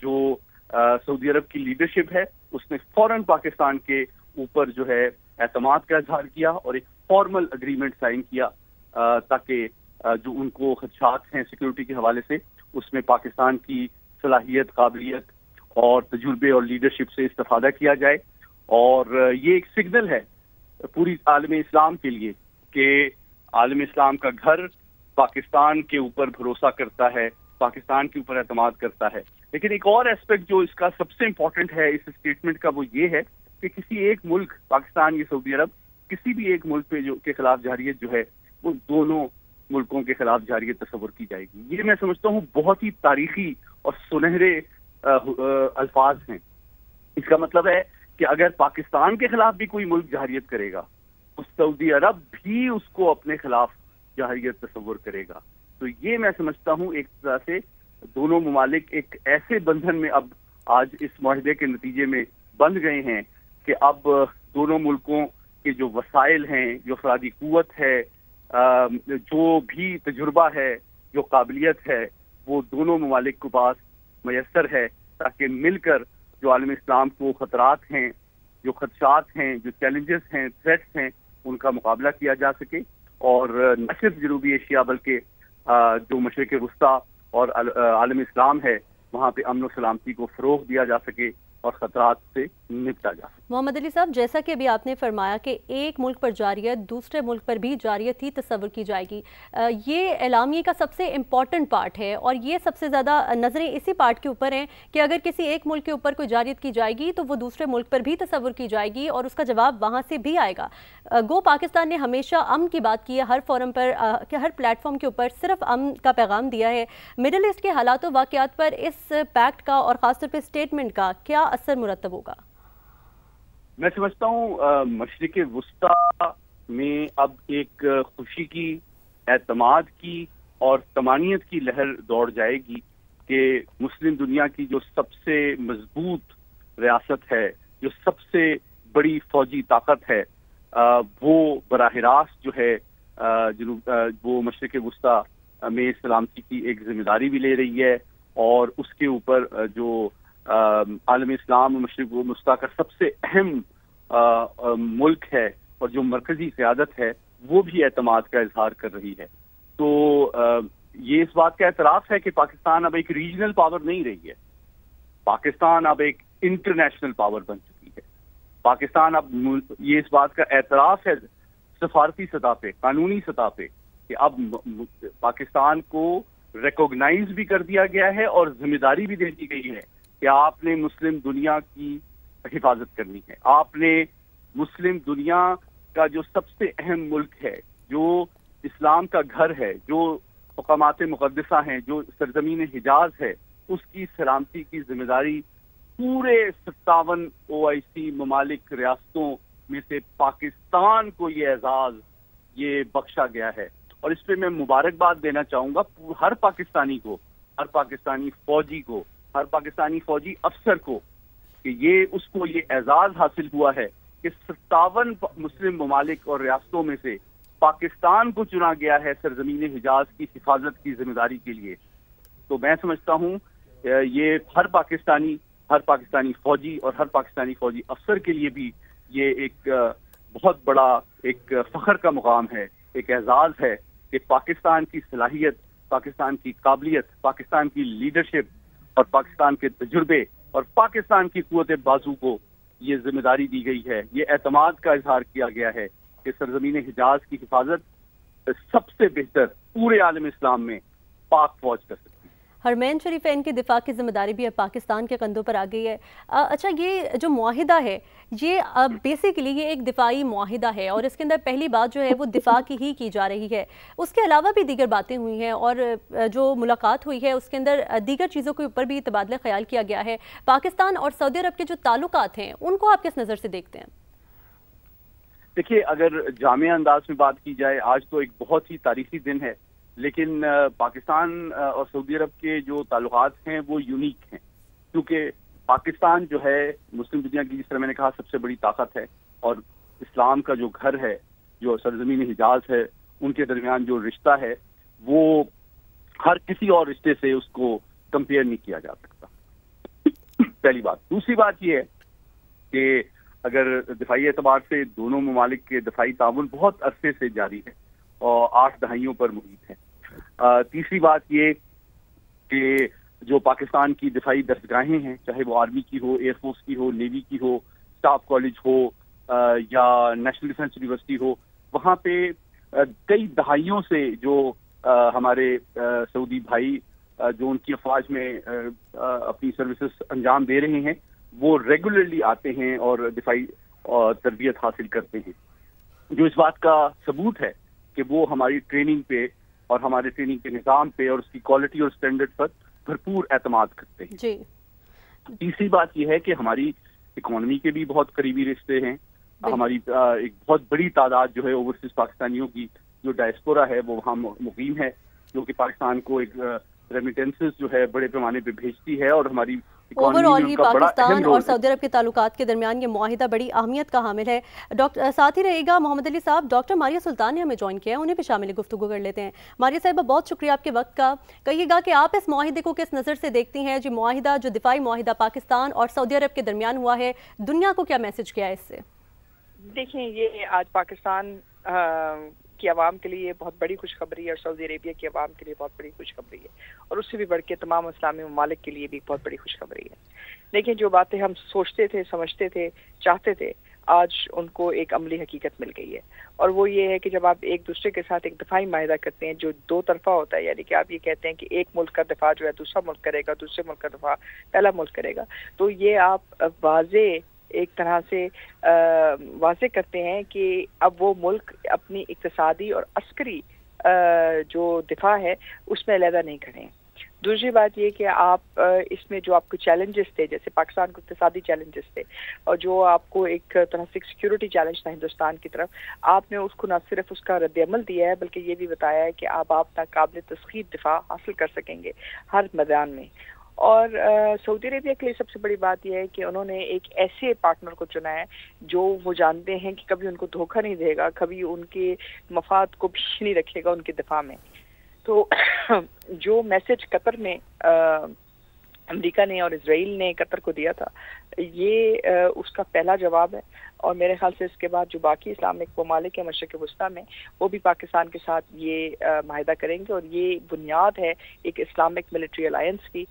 E: جو سعودی عرب کی لیڈرشپ ہے اس نے فوراً پاکستان کے اوپر جو ہے اعتماد کا اظہار کیا اور ایک فارمل اگریمنٹ سائن کیا تاکہ جو ان کو خدشات ہیں سیکورٹی کے حوالے سے اس میں پاکستان کی صلاحیت، قابلیت اور تجربے اور لیڈرشپ سے استفادہ کیا جائے. اور یہ ایک سگنل ہے پوری عالم اسلام کے لیے کہ عالم اسلام کا گھر پاکستان کے اوپر بھروسہ کرتا ہے، پاکستان کے اوپر اعتماد کرتا ہے. لیکن ایک اور ایسپیکٹ جو اس کا سب سے امپورٹنٹ ہے اس اسٹیٹمنٹ کا، وہ یہ ہے کہ کسی ایک ملک، پاکستان یا سعودی عرب، کسی بھی ایک ملک پہ جو کے خلاف جارحیت جو ہے وہ دونوں ملکوں کے خلاف جارحیت تصور کی جائے گی. یہ میں سمجھتا ہوں بہت ہی تاریخی اور سنہرے الفاظ ہیں. اس کا مطلب ہے کہ اگر پاکستان کے خلاف بھی کوئی ملک جارحیت کرے گا تو سعودی عرب بھی اس کو اپنے خلاف جارحیت تصور کرے گا. تو یہ میں سمجھتا ہوں ایک طرح سے دونوں ممالک ایک ایسے بندھن میں اب آج اس معاہدے کے نتیجے میں بندھ گئے ہیں کہ اب دونوں ملکوں کے جو وسائل ہیں، جو افرادی قوت ہے، جو بھی تجربہ ہے، جو قابلیت ہے، وہ دونوں ممالک کے پاس میسر ہے تاکہ مل کر جو عالم اسلام کو خطرات ہیں، جو خدشات ہیں، جو چیلنجز ہیں، تھریٹس ہیں، ان کا مقابلہ کیا جا سکے، اور نہ صرف جنوبی ایشیا بلکہ جو مشرق وسطیٰ اور عالم اسلام ہے وہاں پہ امن و سلامتی کو فروغ دیا جا سکے اور خطرات سے نپٹا جا سکے.
B: محمد علی صاحب، جیسا کہ ابھی آپ نے فرمایا کہ ایک ملک پر جارحیت دوسرے ملک پر بھی جارحیت ہی تصور کی جائے گی، یہ اعلامیے کا سب سے امپورٹنٹ پارٹ ہے اور یہ سب سے زیادہ نظریں اسی پارٹ کے اوپر ہیں کہ اگر کسی ایک ملک کے اوپر کوئی جارحیت کی جائے گی تو وہ دوسرے ملک پر بھی تصور کی جائے گی اور اس کا جواب وہاں سے بھی آئے گا. گو پاکستان نے ہمیشہ امن کی بات کی ہے، ہر فورم پر، ہر پلیٹ فارم کے اوپر صرف امن کا پیغام دیا ہے. مڈل ایسٹ کے حالات و واقعات پر اس پیکٹ کا اور خاص طور پہ اسٹیٹمنٹ کا کیا اثر مرتب ہوگا؟
E: میں سمجھتا ہوں مشرق وسطیٰ میں اب ایک خوشی کی، اعتماد کی اور طمانینت کی لہر دوڑ جائے گی کہ مسلم دنیا کی جو سب سے مضبوط ریاست ہے، جو سب سے بڑی فوجی طاقت ہے، وہ براہ راست جو ہے وہ مشرق وسطیٰ میں سلامتی کی ایک ذمہ داری بھی لے رہی ہے، اور اس کے اوپر جو عالم اسلام مشرق وسطیٰ کا سب سے اہم ملک ہے اور جو مرکزی قیادت ہے وہ بھی اعتماد کا اظہار کر رہی ہے. تو یہ اس بات کا اعتراف ہے کہ پاکستان اب ایک ریجنل پاور نہیں رہی ہے، پاکستان اب ایک انٹرنیشنل پاور بن چکی ہے. پاکستان اب یہ اس بات کا اعتراف ہے سفارتی سطح پہ، قانونی سطح پہ، کہ اب پاکستان کو ریکوگنائز بھی کر دیا گیا ہے اور ذمہ داری بھی دے دی گئی ہے کہ آپ نے مسلم دنیا کی حفاظت کرنی ہے. آپ نے مسلم دنیا کا جو سب سے اہم ملک ہے، جو اسلام کا گھر ہے، جو مقامات مقدسہ ہیں، جو سرزمین حجاز ہے، اس کی سلامتی کی ذمہ داری پورے 57 OIC ممالک ریاستوں میں سے پاکستان کو یہ اعزاز یہ بخشا گیا ہے. اور اس پہ میں مبارکباد دینا چاہوں گا ہر پاکستانی کو، ہر پاکستانی فوجی کو، ہر پاکستانی فوجی افسر کو، کہ اس کو یہ اعزاز حاصل ہوا ہے کہ 57 مسلم ممالک اور ریاستوں میں سے پاکستان کو چنا گیا ہے سرزمین حجاز کی حفاظت کی ذمہ داری کے لیے. تو میں سمجھتا ہوں یہ ہر پاکستانی فوجی اور ہر پاکستانی فوجی افسر کے لیے بھی یہ ایک بہت بڑا ایک فخر کا مقام ہے، ایک اعزاز ہے کہ پاکستان کی صلاحیت، پاکستان کی قابلیت، پاکستان کی لیڈرشپ اور پاکستان کے تجربے اور پاکستان کی قوت بازو کو یہ ذمہ داری دی گئی ہے. یہ اعتماد کا اظہار کیا گیا ہے کہ سرزمین حجاز کی حفاظت سب سے بہتر پورے عالم اسلام میں پاک فوج کر سکتی ہے.
B: حرمین شریفین کی دفاع کی ذمہ داری بھی اب پاکستان کے کندھوں پر آ گئی ہے. اچھا، یہ جو معاہدہ ہے یہ بیسیکلی یہ ایک دفاعی معاہدہ ہے اور اس کے اندر پہلی بات جو ہے وہ دفاع کی جا رہی ہے. اس کے علاوہ بھی دیگر باتیں ہوئی ہیں اور جو ملاقات ہوئی ہے اس کے اندر دیگر چیزوں کے اوپر بھی تبادلہ خیال کیا گیا ہے. پاکستان اور سعودی عرب کے جو تعلقات ہیں ان کو آپ کس نظر سے دیکھتے ہیں؟
E: دیکھیے، اگر جامع انداز میں بات کی جائے، آج تو ایک بہت ہی تاریخی دن ہے، لیکن پاکستان اور سعودی عرب کے جو تعلقات ہیں وہ یونیک ہیں، کیونکہ پاکستان جو ہے مسلم دنیا کی، جس طرح میں نے کہا، سب سے بڑی طاقت ہے، اور اسلام کا جو گھر ہے، جو سرزمین حجاز ہے، ان کے درمیان جو رشتہ ہے وہ ہر کسی اور رشتے سے اس کو کمپیئر نہیں کیا جا سکتا. پہلی بات. دوسری بات یہ ہے کہ اگر دفاعی اعتبار سے دونوں ممالک کے دفاعی تعاون بہت عرصے سے جاری ہے اور 8 دہائیوں پر محیط ہے. تیسری بات یہ کہ جو پاکستان کی دفاعی درسگاہیں ہیں، چاہے وہ آرمی کی ہو، ایئر فورس کی ہو، نیوی کی ہو، اسٹاف کالج ہو یا نیشنل ڈیفنس یونیورسٹی ہو، وہاں پہ کئی دہائیوں سے جو ہمارے سعودی بھائی جو ان کی افواج میں اپنی سروسز انجام دے رہے ہیں، وہ ریگولرلی آتے ہیں اور دفاعی تربیت حاصل کرتے ہیں، جو اس بات کا ثبوت ہے کہ وہ ہماری ٹریننگ پہ اور ہمارے ٹریننگ کے نظام پہ اور اس کی کوالٹی اور سٹینڈرڈ پر بھرپور اعتماد کرتے ہیں.
B: جی.
E: تیسری بات یہ ہے کہ ہماری اکانومی کے بھی بہت قریبی رشتے ہیں. ہماری ایک بہت بڑی تعداد جو ہے اوورسیز پاکستانیوں کی جو ڈائسپورا ہے وہ وہاں مقیم ہے، جو کہ پاکستان کو ایک ریمیٹنسز جو ہے بڑے پیمانے پہ بھیجتی ہے، اور ہماری
B: اوور آل ہی پاکستان اور سعودی عرب کے تعلقات کے درمیان یہ معاہدہ بڑی اہمیت کا حامل ہے. ساتھ ہی رہے گا محمد علی صاحب. ڈاکٹر ماریہ سلطان نے ہمیں جوائن کیا ہے، انہیں بھی شامل گفتگو کر لیتے ہیں. ماریہ صاحبہ، بہت شکریہ آپ کے وقت کا. کہیے گا کہ آپ اس معاہدے کو کس نظر سے دیکھتی ہیں؟ جو معاہدہ، جو دفاعی معاہدہ پاکستان اور سعودی عرب کے درمیان ہوا ہے، دنیا کو کیا میسج کیا ہے اس سے؟
F: دیکھیں، یہ آج پاکستان کی عوام کے لیے بہت بڑی خوشخبری ہے اور سعودی عربیہ کی عوام کے لیے بہت بڑی خوشخبری ہے، اور اس سے بھی بڑھ کے تمام اسلامی ممالک کے لیے بھی بہت بڑی خوشخبری ہے. لیکن جو باتیں ہم سوچتے تھے، سمجھتے تھے، چاہتے تھے، آج ان کو ایک عملی حقیقت مل گئی ہے، اور وہ یہ ہے کہ جب آپ ایک دوسرے کے ساتھ ایک دفاعی معاہدہ کرتے ہیں جو دو طرفہ ہوتا ہے، یعنی کہ آپ یہ کہتے ہیں کہ ایک ملک کا دفاع جو ہے دوسرا ملک کرے گا، دوسرے ملک کا دفاع پہلا ملک کرے گا، تو یہ آپ واضح ایک طرح سے واضح کرتے ہیں کہ اب وہ ملک اپنی اقتصادی اور عسکری جو دفاع ہے اس میں علیحدہ نہیں کھڑے ہیں. دوسری بات یہ کہ آپ اس میں جو آپ کو چیلنجز تھے، جیسے پاکستان کو اقتصادی چیلنجز تھے اور جو آپ کو ایک طرح سے سیکیورٹی چیلنج تھا ہندوستان کی طرف، آپ نے اس کو نہ صرف اس کا رد عمل دیا ہے بلکہ یہ بھی بتایا ہے کہ آپ ناقابل تسخیر دفاع حاصل کر سکیں گے ہر میدان میں. اور سعودی عربیہ کے لیے سب سے بڑی بات یہ ہے کہ انہوں نے ایک ایسے پارٹنر کو چنا ہے جو وہ جانتے ہیں کہ کبھی ان کو دھوکہ نہیں دے گا، کبھی ان کے مفاد کو پیچھے نہیں رکھے گا ان کے دفاع میں. تو جو میسج قطر نے، امریکہ نے اور اسرائیل نے قطر کو دیا تھا، یہ اس کا پہلا جواب ہے، اور میرے خیال سے اس کے بعد جو باقی اسلامک ممالک ہیں مشرق وسطیٰ میں، وہ بھی پاکستان کے ساتھ یہ معاہدہ کریں گے، اور یہ بنیاد ہے ایک اسلامک ملٹری الائنس کی،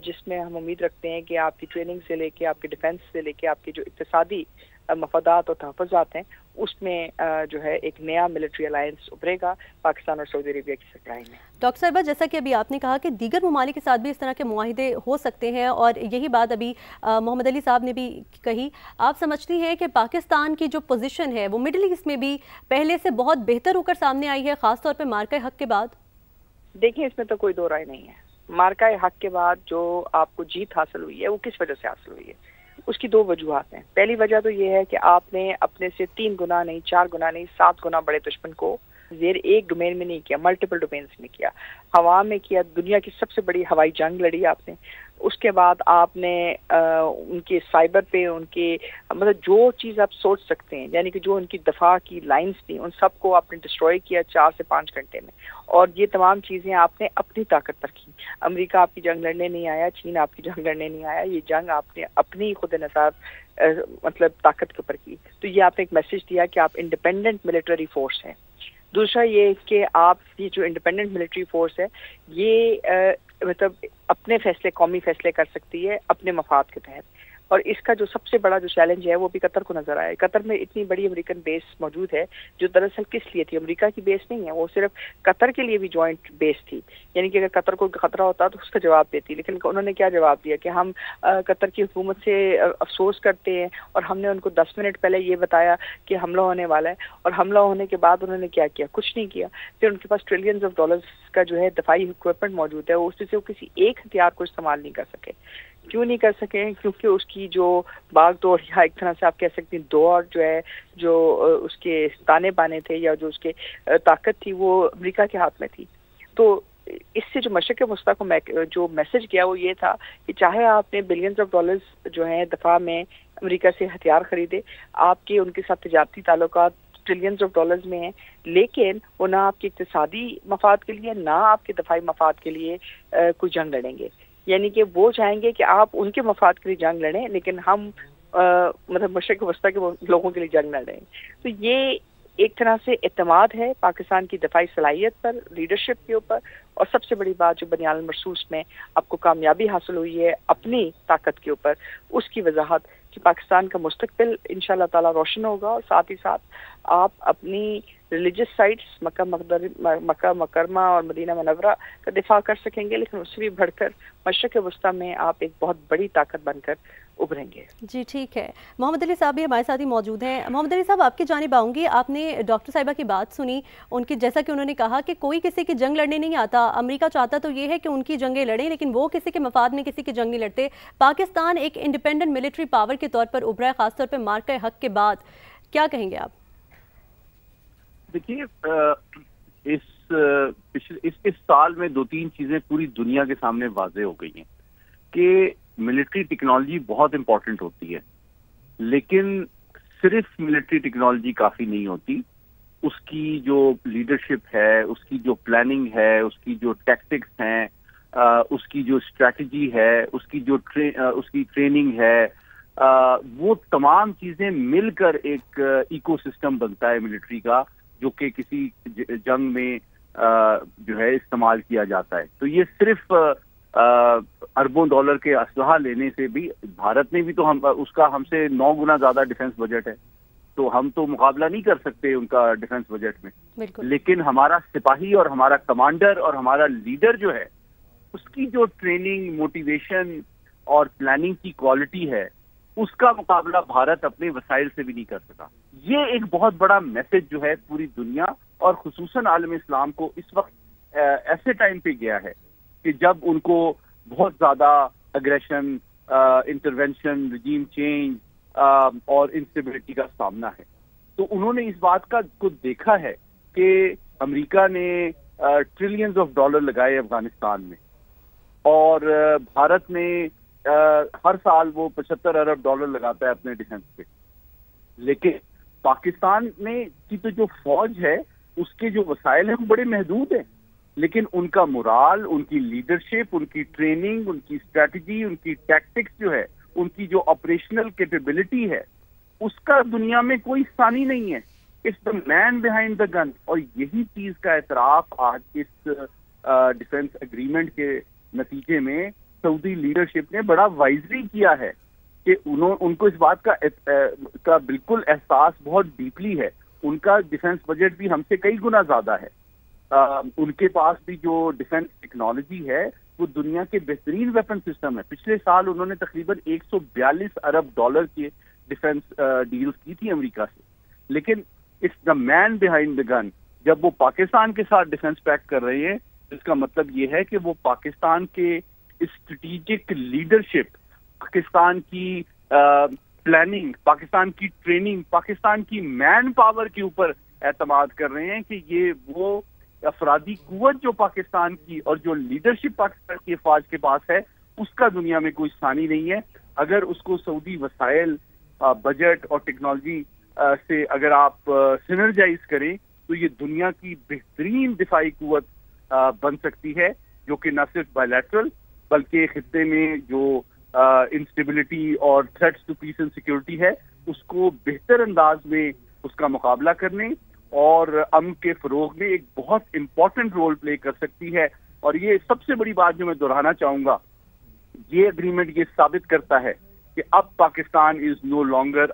F: جس میں ہم امید رکھتے ہیں کہ آپ کی ٹریننگ سے لے کے، آپ کے ڈیفنس سے لے کے، آپ کے جو اقتصادی مفادات اور تحفظات ہیں اس میں جو ہے ایک نیا ملٹری الائنس ابھرے گا پاکستان اور سعودی عربیہ کی سربراہی میں۔
B: ڈاکٹر صاحبہ، جیسا کہ ابھی آپ نے کہا کہ دیگر ممالک کے ساتھ بھی اس طرح کے معاہدے ہو سکتے ہیں، اور یہی بات ابھی محمد علی صاحب نے بھی کہی، آپ سمجھتی ہیں کہ پاکستان کی جو پوزیشن ہے وہ مڈل ایسٹ میں بھی پہلے سے بہت بہتر ہو کر سامنے آئی ہے، خاص طور پہ مارکہ حق کے بعد؟
F: دیکھیں، اس میں تو کوئی دو رائے نہیں ہے۔ مارکہ حق کے بعد جو آپ کو جیت حاصل ہوئی ہے وہ کس وجہ سے حاصل ہوئی ہے؟ اس کی دو وجوہات ہیں۔ پہلی وجہ تو یہ ہے کہ آپ نے اپنے سے 3 گنا نہیں، 4 گنا نہیں، 7 گنا بڑے دشمن کو زیر ایک ڈومین میں نہیں کیا، ملٹیپل ڈومینز میں کیا، ہوا میں کیا، دنیا کی سب سے بڑی ہوائی جنگ لڑی آپ نے۔ اس کے بعد آپ نے ان کے سائبر پہ، ان کے مطلب جو چیز آپ سوچ سکتے ہیں، یعنی کہ جو ان کی دفاع کی لائنز تھیں، ان سب کو آپ نے ڈسٹروائے کیا 4 سے 5 گھنٹے میں، اور یہ تمام چیزیں آپ نے اپنی طاقت پر کی۔ امریکہ آپ کی جنگ لڑنے نہیں آیا، چین آپ کی جنگ لڑنے نہیں آیا، یہ جنگ آپ نے اپنی خود انحصار مطلب طاقت کے اوپر کی۔ تو یہ آپ نے ایک میسج دیا کہ آپ انڈیپینڈنٹ ملٹری فورس ہیں۔ دوسرا یہ کہ آپ کی جو انڈیپینڈنٹ ملٹری فورس ہے یہ مطلب اپنے فیصلے، قومی فیصلے کر سکتی ہے اپنے مفاد کے تحت۔ اور اس کا جو سب سے بڑا جو چیلنج ہے وہ بھی قطر کو نظر آیا ہے۔ قطر میں اتنی بڑی امریکن بیس موجود ہے جو دراصل کس لیے تھی؟ امریکہ کی بیس نہیں ہے، وہ صرف قطر کے لیے بھی جوائنٹ بیس تھی، یعنی کہ اگر قطر کو خطرہ ہوتا تو اس کا جواب دیتی۔ لیکن انہوں نے کیا جواب دیا کہ ہم قطر کی حکومت سے افسوس کرتے ہیں، اور ہم نے ان کو 10 منٹ پہلے یہ بتایا کہ حملہ ہونے والا ہے، اور حملہ ہونے کے بعد انہوں نے کیا کیا؟ کچھ نہیں کیا۔ پھر ان کے پاس ٹریلینز آف ڈالرز کا جو ہے دفاعی اکوپمنٹ موجود ہے، اس سے وہ کسی ایک ہتھیار کو استعمال نہیں کر سکے۔ کیوں نہیں کر سکے؟ کیونکہ اس کی جو باغ دوڑ، یا ایک طرح سے آپ کہہ سکتے ہیں دوڑ جو ہے، جو اس کے تانے بانے تھے یا جو اس کے طاقت تھی، وہ امریکہ کے ہاتھ میں تھی۔ تو اس سے جو مشرق وسطیٰ کو جو میسج گیا وہ یہ تھا کہ چاہے آپ نے بلینز آف ڈالرز جو ہیں دفاع میں امریکہ سے ہتھیار خریدے، آپ کے ان کے ساتھ تجارتی تعلقات ٹریلینز آف ڈالرز میں ہیں، لیکن وہ نہ آپ کے اقتصادی مفاد کے لیے، نہ آپ کے دفاعی مفاد کے لیے کوئی جنگ لڑیں گے۔ یعنی کہ وہ چاہیں گے کہ آپ ان کے مفاد کے لیے جنگ لڑیں، لیکن ہم مطلب مشرق وسطیٰ کے لوگوں کے لیے جنگ نہ لڑیں۔ تو یہ ایک طرح سے اعتماد ہے پاکستان کی دفاعی صلاحیت پر، لیڈرشپ کے اوپر، اور سب سے بڑی بات جو بنیاد المرصوص میں آپ کو کامیابی حاصل ہوئی ہے اپنی طاقت کے اوپر، اس کی وضاحت کہ پاکستان کا مستقبل انشاءاللہ تعالی روشن ہوگا، اور ساتھ ہی ساتھ آپ اپنی ریلیجس سائٹس مکہ مکرمہ اور مدینہ منورہ کا دفاع کر سکیں گے، لیکن اس سے بھی بڑھ کر مشرق وسطیٰ میں آپ ایک بہت بڑی طاقت بن کر ابھریں گے۔
B: جی ٹھیک ہے، محمد علی صاحب بھی ہمارے ساتھ ہی موجود ہیں۔ محمد علی صاحب، آپ کی جانب آؤں گی۔ آپ نے ڈاکٹر صاحبہ کی بات سنی، ان کی جیسا کہ انہوں نے کہا کہ کوئی کسی کی جنگ لڑنے نہیں آتا، امریکہ چاہتا تو یہ ہے کہ ان کی جنگیں لڑیں، لیکن وہ کسی کے مفاد میں کسی کی جنگ نہیں لڑتے۔ پاکستان ایک انڈیپینڈنٹ ملٹری پاور کے طور پر ابھرا ہے، خاص طور پہ مارکہ حق کے بعد، کیا کہیں گے آپ؟
E: دیکھیے، اس سال میں 2-3 چیزیں پوری دنیا کے سامنے واضح ہو گئی ہیں کہ ملٹری ٹیکنالوجی بہت امپورٹنٹ ہوتی ہے، لیکن صرف ملٹری ٹیکنالوجی کافی نہیں ہوتی۔ اس کی جو لیڈرشپ ہے، اس کی جو پلاننگ ہے، اس کی جو ٹیکٹکس ہیں، اس کی جو اسٹریٹجی ہے، اس کی ٹریننگ ہے، وہ تمام چیزیں مل کر ایک ایکو سسٹم بنتا ہے ملٹری کا، جو کہ کسی جنگ میں جو ہے استعمال کیا جاتا ہے۔ تو یہ صرف اربوں ڈالر کے اسلحہ لینے سے بھی، بھارت نے بھی تو اس کا ہم سے 9 گنا زیادہ ڈیفنس بجٹ ہے، تو ہم تو مقابلہ نہیں کر سکتے ان کا ڈیفنس بجٹ میں، لیکن ہمارا سپاہی اور ہمارا کمانڈر اور ہمارا لیڈر جو ہے، اس کی جو ٹریننگ، موٹیویشن اور پلاننگ کی کوالٹی ہے، اس کا مقابلہ بھارت اپنے وسائل سے بھی نہیں کر سکا۔ یہ ایک بہت بڑا میسج جو ہے پوری دنیا اور خصوصاً عالم اسلام کو اس وقت ایسے ٹائم پہ گیا ہے کہ جب ان کو بہت زیادہ اگریشن، انٹرونشن، رجیم چینج اور انسٹیبلٹی کا سامنا ہے۔ تو انہوں نے اس بات کو دیکھا ہے کہ امریکہ نے ٹریلینز آف ڈالر لگائے افغانستان میں، اور بھارت نے ہر سال وہ 75 ارب ڈالر لگاتا ہے اپنے ڈیفنس پہ، لیکن پاکستان میں کی تو جو فوج ہے، اس کے جو وسائل ہیں وہ بڑے محدود ہیں، لیکن ان کا مورال، ان کی لیڈرشپ، ان کی ٹریننگ، ان کی اسٹریٹجی، ان کی ٹیکٹکس جو ہے، ان کی جو آپریشنل کیپیبلٹی ہے، اس کا دنیا میں کوئی ثانی نہیں ہے۔ It's the main behind the گن، اور یہی چیز کا اعتراف آج اس ڈیفنس اگریمنٹ کے نتیجے میں سعودی لیڈرشپ نے بڑا وائزلی کیا ہے
G: کہ ان کو اس بات کا بالکل احساس بہت ڈیپلی ہے. ان کا ڈیفنس بجٹ بھی ہم سے کئی گنا زیادہ ہے. ان کے پاس بھی جو ڈیفنس ٹیکنالوجی ہے وہ دنیا کے بہترین ویپن سسٹم ہے. پچھلے سال انہوں نے تقریباً 142 ارب ڈالر کے ڈیفنس ڈیلز کی تھی امریکہ سے. لیکن it's the main behind the گن. جب وہ پاکستان کے ساتھ ڈیفنس پیکٹ کر رہے ہیں اس کا مطلب یہ ہے کہ وہ پاکستان کے اسٹریٹجک لیڈرشپ، پاکستان کی پلاننگ، پاکستان کی ٹریننگ، پاکستان کی مین پاور کے اوپر اعتماد کر رہے ہیں کہ یہ وہ افرادی قوت جو پاکستان کی اور جو لیڈرشپ پاکستان کی افواج کے پاس ہے اس کا دنیا میں کوئی ثانی نہیں ہے. اگر اس کو سعودی وسائل، بجٹ اور ٹیکنالوجی سے اگر آپ سنرجائز کریں تو یہ دنیا کی بہترین دفاعی قوت بن سکتی ہے، جو کہ نہ صرف بائی لیٹرل بلکہ خطے میں جو انسٹیبلٹی اور threats to peace and security ہے اس کو بہتر انداز میں اس کا مقابلہ کرنے اور امن کے فروغ میں ایک بہت امپورٹنٹ رول پلے کر سکتی ہے. اور یہ سب سے بڑی بات جو میں دہرانا چاہوں گا، یہ اگریمنٹ یہ ثابت کرتا ہے کہ اب Pakistan is no longer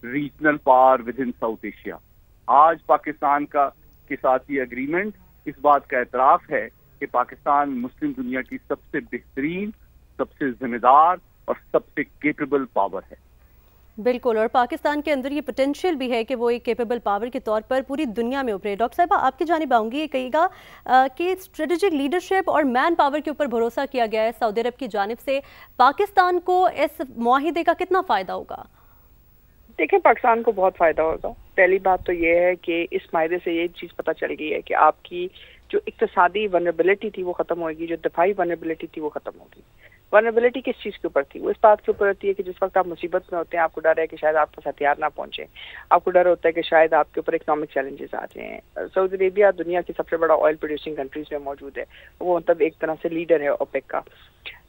G: regional power within South Asia. آج پاکستان کے ساتھ یہ اگریمنٹ اس بات کا اعتراف ہے کہ پاکستان مسلم دنیا کی سب سے بہترین، سب سے ذمہ دار اور سب سے کیپیبل پاور ہے.
B: بالکل، اور پاکستان کے اندر یہ پوٹینشیل بھی ہے کہ وہ ایک کیپیبل پاور کے طور پر پوری دنیا میں ابھرے. ڈاکٹر صاحبہ آپ کی جانب آؤں گی، یہ کہیے گا کہ اسٹریٹجک لیڈرشپ اور مین پاور کے اوپر بھروسہ کیا گیا ہے سعودی عرب کی جانب سے، پاکستان کو اس معاہدے کا کتنا فائدہ ہوگا؟
F: دیکھیں، پاکستان کو بہت فائدہ ہوگا. پہلی بات تو یہ ہے کہ اس معاہدے سے یہ چیز پتہ چل گئی ہے کہ آپ کی جو اقتصادی ونربلٹی تھی وہ ختم ہوگی، جو دفاعی ونربلٹی تھی وہ ختم ہوگی. ونربلٹی کس چیز کے اوپر تھی؟ وہ اس بات کے اوپر ہوتی ہے کہ جس وقت آپ مصیبت میں ہوتے ہیں آپ کو ڈر ہے کہ شاید آپ کے پاس ہتھیار نہ پہنچے، آپ کو ڈر ہوتا ہے کہ شاید آپ کے اوپر اکنامک چیلنجز آ جائیں. سعودی عربیہ دنیا کی سب سے بڑا آئل پروڈیوسنگ کنٹریز میں موجود ہے، وہ مطلب ایک طرح سے لیڈر ہے اوپیک کا،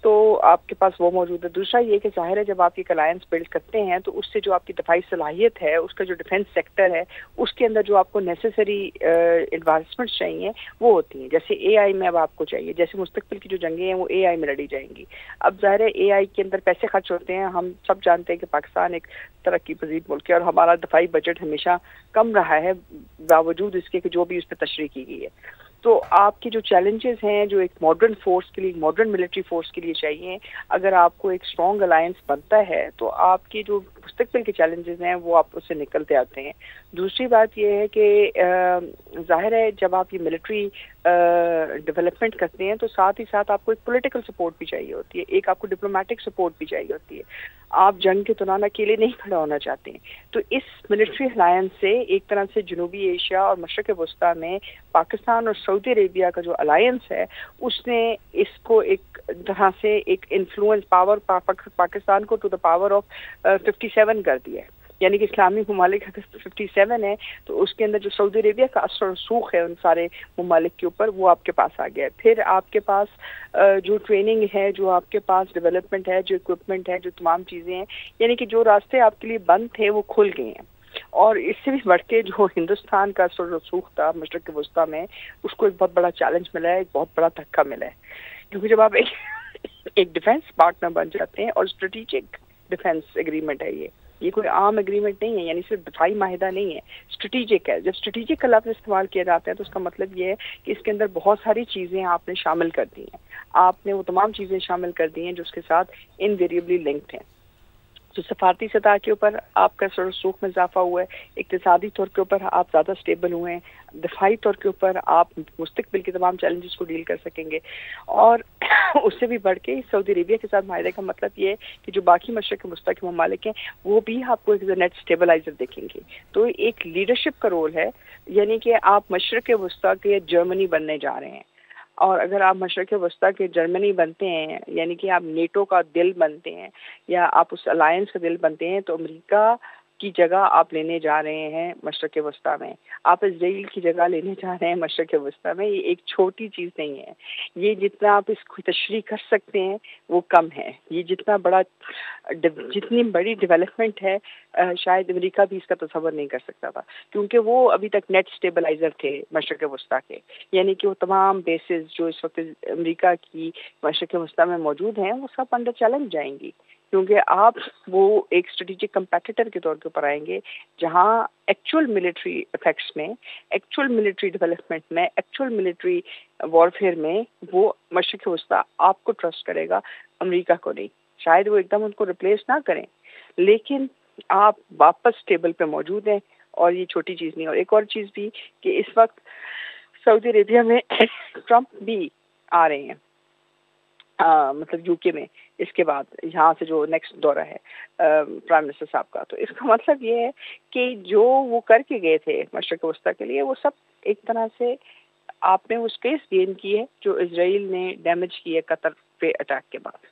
F: تو آپ کے پاس وہ موجود ہے. دوسرا یہ کہ ظاہر ہے جب آپ ایک الائنس بلڈ کرتے ہیں تو اس سے جو آپ کی دفاعی صلاحیت ہے، اس کا جو ڈیفنس سیکٹر ہے، اس کے اندر جو آپ کو نیسیسری ایڈوانسمنٹس چاہیے وہ ہوتی ہیں. جیسے اے آئی میں اب آپ کو چاہیے، جیسے مستقبل کی جو جنگیں ہیں وہ اے آئی میں لڑی جائیں گی. اب ظاہر ہے اے آئی کے اندر پیسے خرچ ہوتے ہیں. ہم سب جانتے ہیں کہ پاکستان ایک ترقی پذیر ملک ہے اور ہمارا دفاعی بجٹ ہمیشہ کم رہا ہے باوجود اس کے کہ جو بھی اس پہ تشریح کی گئی ہے. تو آپ کی جو چیلنجز ہیں جو ایک ماڈرن فورس کے لیے، ماڈرن ملٹری فورس کے لیے چاہیے، اگر آپ کو ایک اسٹرانگ الائنس بنتا ہے تو آپ کی جو مستقبل کے چیلنجز ہیں وہ آپ اس سے نکلتے آتے ہیں. دوسری بات یہ ہے کہ ظاہر ہے جب آپ یہ ملٹری ڈیولپمنٹ کرتے ہیں تو ساتھ ہی ساتھ آپ کو ایک پولیٹیکل سپورٹ بھی چاہیے ہوتی ہے، ایک آپ کو ڈپلومیٹک سپورٹ بھی چاہیے ہوتی ہے. آپ جنگ کے دوران اکیلے نہیں کھڑا ہونا چاہتے ہیں. تو اس ملٹری الائنس سے ایک طرح سے جنوبی ایشیا اور مشرق وسطیٰ میں پاکستان اور سعودی عربیہ کا جو الائنس ہے اس نے اس کو ایک طرح سے ایک انفلوئنس پاور پاکستان کو ٹو دا پاور آف 57 کر دیا ہے. یعنی کہ اسلامی ممالک اگر 57 ہے تو اس کے اندر جو سعودی عربیہ کا اثر و رسوخ ہے ان سارے ممالک کے اوپر وہ آپ کے پاس آ گیا ہے. پھر آپ کے پاس جو ٹریننگ ہے، جو آپ کے پاس ڈیولپمنٹ ہے، جو اکوپمنٹ ہے، جو تمام چیزیں ہیں، یعنی کہ جو راستے آپ کے لیے بند تھے وہ کھل گئے ہیں. اور اس سے بھی بڑھ کے جو ہندوستان کا اثر و رسوخ تھا مشرق وسطیٰ میں، اس کو ایک بہت بڑا چیلنج ملا ہے، ایک بہت بڑا دھکا ملا ہے. کیونکہ جب آپ ایک ڈیفینس پارٹنر بن جاتے ہیں اور اسٹریٹجک ڈیفینس ایگریمنٹ ہے، یہ کوئی عام ایگریمنٹ نہیں ہے، یعنی صرف دفاعی معاہدہ نہیں ہے، اسٹریٹجک ہے. جب اسٹریٹجک کا لفظ استعمال کیا جاتا ہے تو اس کا مطلب یہ ہے کہ اس کے اندر بہت ساری چیزیں آپ نے شامل کر دی ہیں، آپ نے وہ تمام چیزیں شامل کر دی ہیں جو اس کے ساتھ انویریبلی لنکڈ ہیں. تو سفارتی سطح کے اوپر آپ کا اثر و رسوخ میں اضافہ ہوا ہے، اقتصادی طور کے اوپر آپ زیادہ اسٹیبل ہوئے ہیں، دفاعی طور کے اوپر آپ مستقبل کے تمام چیلنجز کو ڈیل کر سکیں گے. اور اس سے بھی بڑھ کے سعودی عربیہ کے ساتھ معاہدے کا مطلب یہ ہے کہ جو باقی مشرق وسطیٰ کے ممالک ہیں وہ بھی آپ کو ایک نیٹ اسٹیبلائزر دیکھیں گے. تو ایک لیڈرشپ کا رول ہے، یعنی کہ آپ مشرق وسطیٰ کے جرمنی بننے جا رہے ہیں. اور اگر آپ مشرق وسطیٰ کے جرمنی بنتے ہیں، یعنی کہ آپ نیٹو کا دل بنتے ہیں یا آپ اس الائنس کا دل بنتے ہیں، تو امریکہ کی جگہ آپ لینے جا رہے ہیں مشرق وسطیٰ میں، آپ اسرائیل کی جگہ لینے جا رہے ہیں مشرق وسطیٰ میں. یہ ایک چھوٹی چیز نہیں ہے، یہ جتنا آپ اس کو تشریح کر سکتے ہیں وہ کم ہے. یہ جتنی بڑی ڈیولپمنٹ ہے شاید امریکہ بھی اس کا تصور نہیں کر سکتا تھا، کیونکہ وہ ابھی تک نیٹ اسٹیبلائزر تھے مشرق وسطیٰ کے. یعنی کہ وہ تمام بیسز جو اس وقت امریکہ کی مشرق وسطیٰ میں موجود ہیں وہ سب انڈر چیلنج جائیں گی. کیونکہ آپ وہ ایک اسٹریٹجک کمپیٹیٹر کے طور کے اوپر آئیں گے جہاں ایکچوئل ملٹری افیکٹس میں، ایکچوئل ملٹری ڈیولپمنٹ میں، ایکچوئل ملٹری وارفیئر میں وہ مشرق وسطیٰ آپ کو ٹرسٹ کرے گا، امریکہ کو نہیں. شاید وہ ایک دم ان کو ریپلیس نہ کریں، لیکن آپ واپس ٹیبل پہ موجود ہیں، اور یہ چھوٹی چیز نہیں. اور ایک اور چیز بھی کہ اس وقت سعودی عربیہ میں ٹرمپ بھی آ رہے ہیں، مطلب یو کے میں، اس کے بعد یہاں سے جو نیکسٹ دورہ ہے پرائم منسٹر صاحب کا. تو اس کا مطلب یہ ہے کہ جو وہ کر کے گئے تھے مشرق وسطیٰ کے لیے، وہ سب ایک طرح سے آپ نے وہ اسپیس گین کی ہے جو اسرائیل نے ڈیمیج کی ہے قطر پہ اٹیک کے بعد.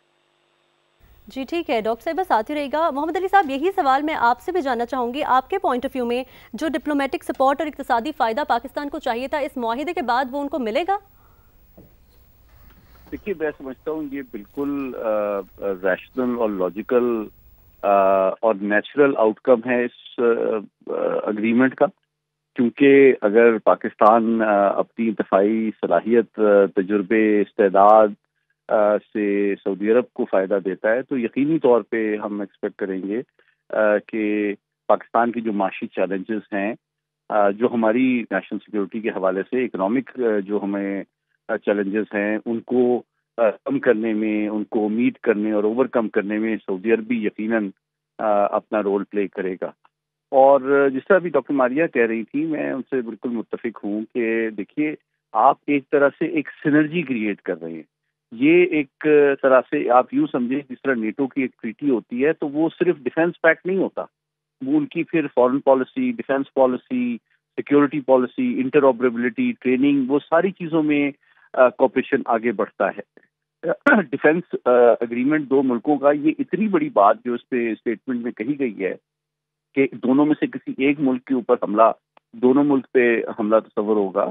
B: جی ٹھیک ہے ڈاکٹر صاحبہ، ساتھ ہی رہے گا. محمد علی صاحب، یہی سوال میں آپ سے بھی جاننا چاہوں گی، آپ کے پوائنٹ آف ویو میں جو ڈپلومیٹک سپورٹ اور اقتصادی فائدہ پاکستان کو چاہیے تھا، اس معاہدے کے بعد وہ ان کو ملے گا؟
E: دیکھیے، میں سمجھتا ہوں یہ بالکل ریشنل اور لاجیکل اور نیچرل آؤٹ کم ہے اس اگریمنٹ کا، کیونکہ اگر پاکستان اپنی دفاعی صلاحیت، تجربے، استعداد سے سعودی عرب کو فائدہ دیتا ہے تو یقینی طور پہ ہم ایکسپیکٹ کریں گے کہ پاکستان کی جو معاشی چیلنجز ہیں، جو ہماری نیشنل سیکیورٹی کے حوالے سے اکنامک جو ہمیں چیلنجز ہیں، ان کو کم کرنے میں، ان کو میٹ کرنے اور اوور کم کرنے میں سعودی عرب بھی یقیناً اپنا رول پلے کرے گا. اور جس طرح بھی ڈاکٹر ماریہ کہہ رہی تھی، میں ان سے بالکل متفق ہوں کہ دیکھیے، آپ ایک طرح سے ایک سینرجی کریٹ کر رہے ہیں. یہ ایک طرح سے آپ یوں سمجھیں جس طرح نیٹو کی ایک ٹریٹی ہوتی ہے تو وہ صرف ڈیفنس پیکٹ نہیں ہوتا، وہ ان کی پھر foreign policy, defence policy, security policy, interoperability, training, وہ ساری چیزوں میں کوپریشن آگے بڑھتا ہے. ڈیفنس اگریمنٹ دو ملکوں کا، یہ اتنی بڑی بات جو اس پہ اسٹیٹمنٹ میں کہی گئی ہے کہ دونوں میں سے کسی ایک ملک کے اوپر حملہ، دونوں ملک پہ حملہ تصور ہوگا،